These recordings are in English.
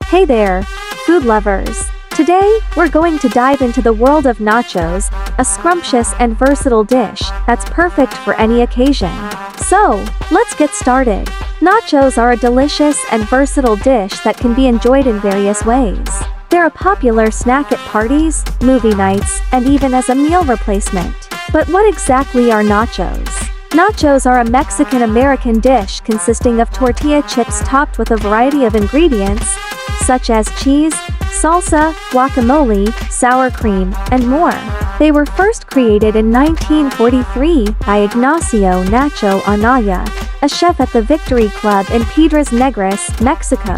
Hey there, food lovers! Today, we're going to dive into the world of nachos, a scrumptious and versatile dish that's perfect for any occasion. So, let's get started. Nachos are a delicious and versatile dish that can be enjoyed in various ways. They're a popular snack at parties, movie nights, and even as a meal replacement. But what exactly are nachos? Nachos are a Mexican-American dish consisting of tortilla chips topped with a variety of ingredients, such as cheese, salsa, guacamole, sour cream, and more. They were first created in 1943 by Ignacio Nacho Anaya, a chef at the Victory Club in Piedras Negras, Mexico.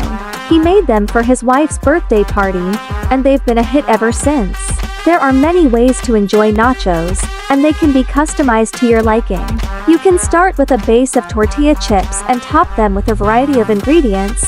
He made them for his wife's birthday party, and they've been a hit ever since. There are many ways to enjoy nachos, and they can be customized to your liking. You can start with a base of tortilla chips and top them with a variety of ingredients,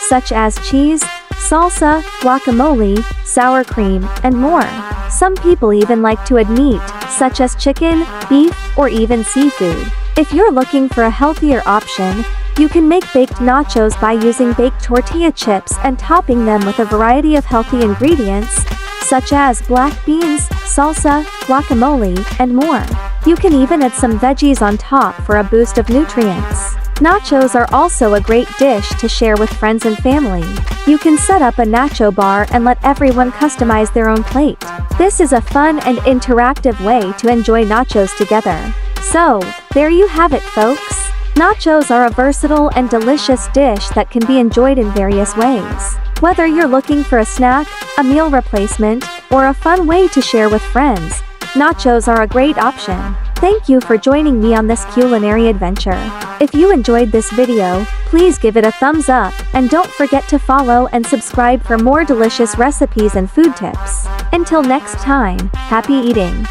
such as cheese, salsa, guacamole, sour cream, and more. Some people even like to add meat, such as chicken, beef, or even seafood. If you're looking for a healthier option, you can make baked nachos by using baked tortilla chips and topping them with a variety of healthy ingredients, such as black beans, salsa, guacamole, and more. You can even add some veggies on top for a boost of nutrients. Nachos are also a great dish to share with friends and family. You can set up a nacho bar and let everyone customize their own plate. This is a fun and interactive way to enjoy nachos together. So, there you have it, folks. Nachos are a versatile and delicious dish that can be enjoyed in various ways. Whether you're looking for a snack, a meal replacement, or a fun way to share with friends, nachos are a great option. Thank you for joining me on this culinary adventure. If you enjoyed this video, please give it a thumbs up, and don't forget to follow and subscribe for more delicious recipes and food tips. Until next time, happy eating!